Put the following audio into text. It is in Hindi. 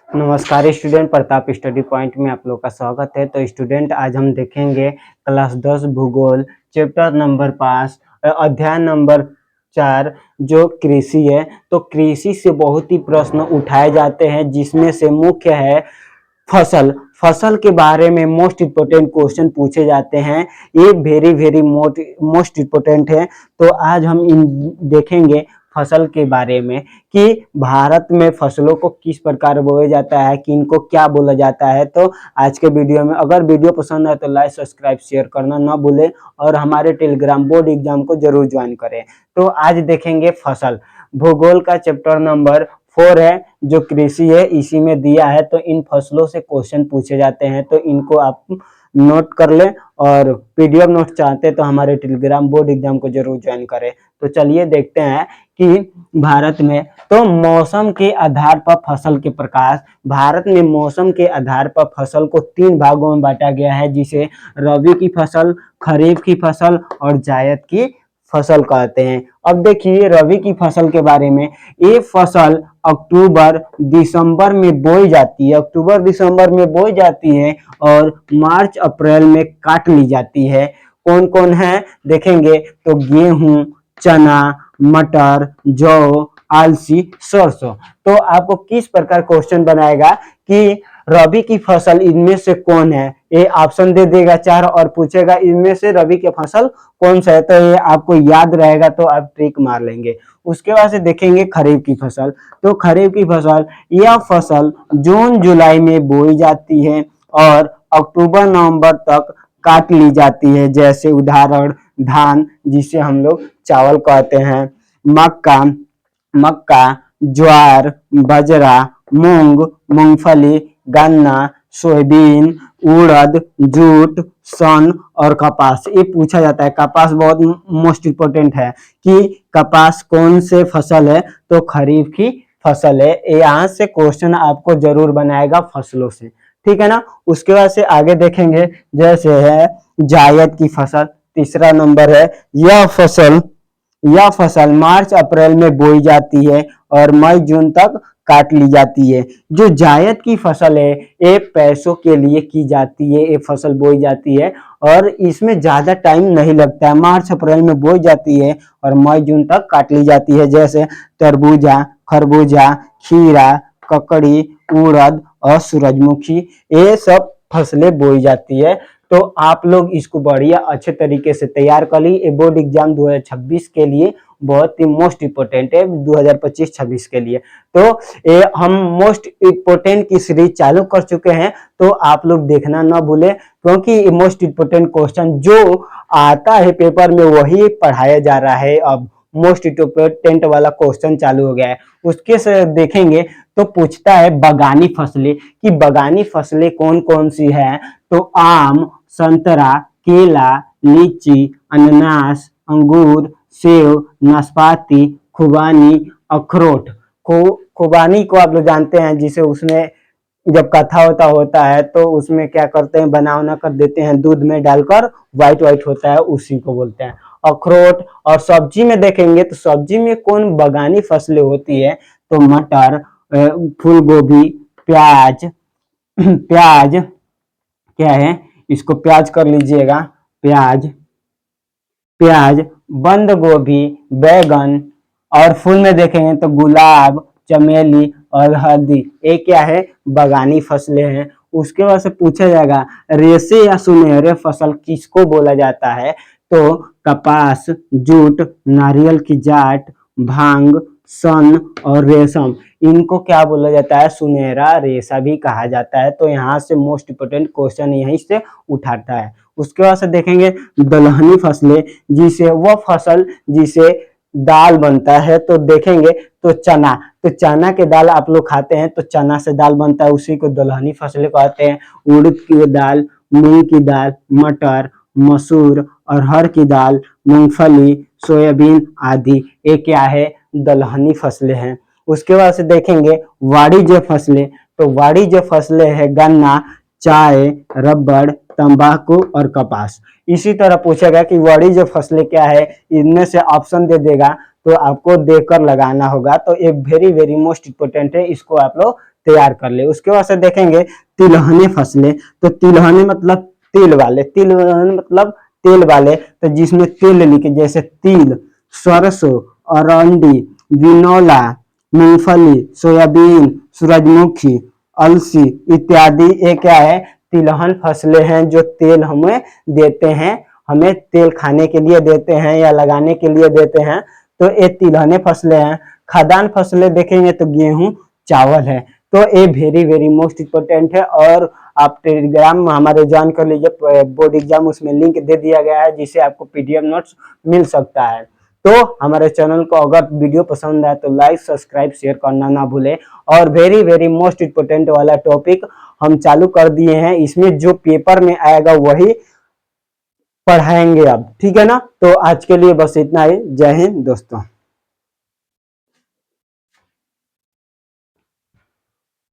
नमस्कार स्टूडेंट, प्रताप स्टडी पॉइंट में आप लोग का स्वागत है। तो स्टूडेंट, आज हम देखेंगे क्लास 10 भूगोल चैप्टर नंबर 5 अध्याय नंबर 4 जो कृषि है। तो कृषि से बहुत ही प्रश्न उठाए जाते हैं, जिसमें से मुख्य है फसल के बारे में मोस्ट इम्पोर्टेंट क्वेश्चन पूछे जाते हैं। ये वेरी मोस्ट इम्पोर्टेंट है। तो आज हम इन देखेंगे फसल के बारे में कि भारत में फसलों को किस प्रकार बोया जाता है, कि इनको क्या बोला जाता है। तो आज के वीडियो में अगर वीडियो पसंद है तो लाइक सब्सक्राइब शेयर करना ना भूलें और हमारे टेलीग्राम बोर्ड एग्जाम को जरूर ज्वाइन करें। तो आज देखेंगे फसल। भूगोल का चैप्टर नंबर 4 है जो कृषि है, इसी में दिया है। तो इन फसलों से क्वेश्चन पूछे जाते हैं, तो इनको आप नोट कर लें और पीडीएफ नोट चाहते हैं तो हमारे टेलीग्राम बोर्ड एग्जाम को जरूर ज्वाइन करें। तो चलिए देखते हैं कि भारत में तो मौसम के आधार पर फसल के प्रकार। भारत में मौसम के आधार पर फसल को 3 भागों में बांटा गया है, जिसे रबी की फसल, खरीफ की फसल और जायद की फसल कहते हैं। अब देखिए रबी की फसल के बारे में। ये फसल अक्टूबर दिसंबर में बोई जाती है, अक्टूबर दिसंबर में बोई जाती है और मार्च अप्रैल में काट ली जाती है। कौन कौन है देखेंगे तो गेहूं, चना, मटर, जौ, अलसी, सरसों। तो आपको किस प्रकार क्वेश्चन बनाएगा कि रबी की फसल इनमें से कौन है। ये ऑप्शन दे देगा 4 और पूछेगा इनमें से रबी की फसल कौन सा है। तो ये आपको याद रहेगा तो आप ट्रिक मार लेंगे। उसके बाद से देखेंगे खरीफ की फसल। तो खरीफ की फसल, यह फसल जून जुलाई में बोई जाती है और अक्टूबर नवंबर तक काट ली जाती है। जैसे उदाहरण धान, जिसे हम लोग चावल कहते हैं, मक्का, ज्वार, बाजरा, मूंग, मूंगफली, गन्ना, सोयाबीन, उड़द, जूट, सन और कपास। ये पूछा जाता है। कपास बहुत मोस्ट इम्पोर्टेंट है कि कपास कौन से फसल है, तो खरीफ की फसल है। यहाँ से क्वेश्चन आपको जरूर बनाएगा फसलों से, ठीक है ना। उसके बाद से आगे देखेंगे, जैसे है जायद की फसल, तीसरा नंबर है। यह फसल मार्च अप्रैल में बोई जाती है और मई जून तक काट ली जाती है। जो जायद की फसल है ये पैसों के लिए की जाती है। ये फसल बोई जाती है और इसमें ज्यादा टाइम नहीं लगता है। मार्च अप्रैल में बोई जाती है और मई जून तक काट ली जाती है। जैसे तरबूजा, खरबूजा, खीरा, ककड़ी, उड़द और सूरजमुखी, ये सब फसलें बोई जाती है। तो आप लोग इसको बढ़िया अच्छे तरीके से तैयार कर ली। ये बोर्ड एग्जाम 2026 के लिए बहुत ही मोस्ट इम्पोर्टेंट है, 2025-26 के लिए। तो ये हम मोस्ट इम्पोर्टेंट की सीरीज चालू कर चुके हैं, तो आप लोग देखना ना भूले, क्योंकि मोस्ट इम्पोर्टेंट क्वेश्चन जो आता है पेपर में वही पढ़ाया जा रहा है। अब मोस्ट इम्पोर्टेंट वाला क्वेश्चन चालू हो गया है। उसके से देखेंगे तो पूछता है बगानी फसलें, कि बगानी फसलें कौन कौन सी है। तो आम, संतरा, केला, लीची, अनानास, अंगूर, सेब, नाशपाती, खुबानी, अखरोट। खुबानी को आप लोग जानते हैं, जिसे उसमें जब कथा होता है तो उसमें क्या करते हैं, बना कर देते हैं, दूध में डालकर व्हाइट होता है, उसी को बोलते हैं अखरोट। और सब्जी में देखेंगे तो सब्जी में कौन बगानी फसलें होती है, तो मटर, फूल गोभी, प्याज प्याज क्या है, इसको प्याज कर लीजिएगा, प्याज, बंद गोभी, बैगन। और फूल में देखेंगे तो गुलाब, चमेली और हल्दी। ये क्या है, बगानी फसलें हैं। उसके बाद से पूछा जाएगा रेसे या सुनहरे फसल किसको बोला जाता है। तो कपास, जूट, नारियल की जाट, भांग, सन और रेशम, इनको क्या बोला जाता है, सुनहरा रेशा भी कहा जाता है। तो यहाँ से मोस्ट इम्पोर्टेंट क्वेश्चन यहीं से उठाता है। उसके बाद से देखेंगे दलहनी फसलें, जिसे वह फसल जिसे दाल बनता है। तो देखेंगे तो चना के दाल आप लोग खाते हैं, तो चना से दाल बनता है, उसी को दलहनी फसलें कहते हैं। उड़द की दाल, मूंग की दाल, मटर, मसूर, अरहर की दाल, मूंगफली, सोयाबीन आदि, ये क्या है, दलहनी फसलें हैं। उसके बाद से देखेंगे वाणिज्य फसलें। तो वाणिज्य फसलें है गन्ना, चाय, रबड़, तंबाकू और कपास। इसी तरह पूछेगा कि वाणिज्य फसलें क्या है, इनमें से ऑप्शन दे देगा तो आपको देखकर लगाना होगा। तो एक वेरी मोस्ट इम्पोर्टेंट है, इसको आप लोग तैयार कर ले। उसके बाद से देखेंगे तिलहने फसलें, तो तिलहने मतलब तेल वाले, तिलहन मतलब तेल वाले, तो जिसमें तेल लिखे जैसे तिल, सरसों, अरंडी, बिनौला, मूंगफली, सोयाबीन, सूरजमुखी, अलसी इत्यादि, ये क्या है, तिलहन फसलें हैं जो तेल हमें देते हैं, हमें तेल खाने के लिए देते हैं या लगाने के लिए देते हैं, तो ये तिलहने फसलें हैं। खाद्यान्न फसलें देखेंगे तो गेहूं, चावल है। तो ये वेरी वेरी मोस्ट इम्पोर्टेंट है, और आप टेलीग्राम में हमारे ज्वाइन कर लीजिए, बोर्ड एग्जाम उसमें लिंक दे दिया गया है जिससे आपको पीडीएफ नोट्स मिल सकता है। तो हमारे चैनल को अगर वीडियो पसंद आए तो लाइक सब्सक्राइब शेयर करना ना भूले। और वेरी वेरी मोस्ट इम्पोर्टेंट वाला टॉपिक हम चालू कर दिए हैं, इसमें जो पेपर में आएगा वही पढ़ाएंगे अब, ठीक है ना। तो आज के लिए बस इतना ही। जय हिंद दोस्तों।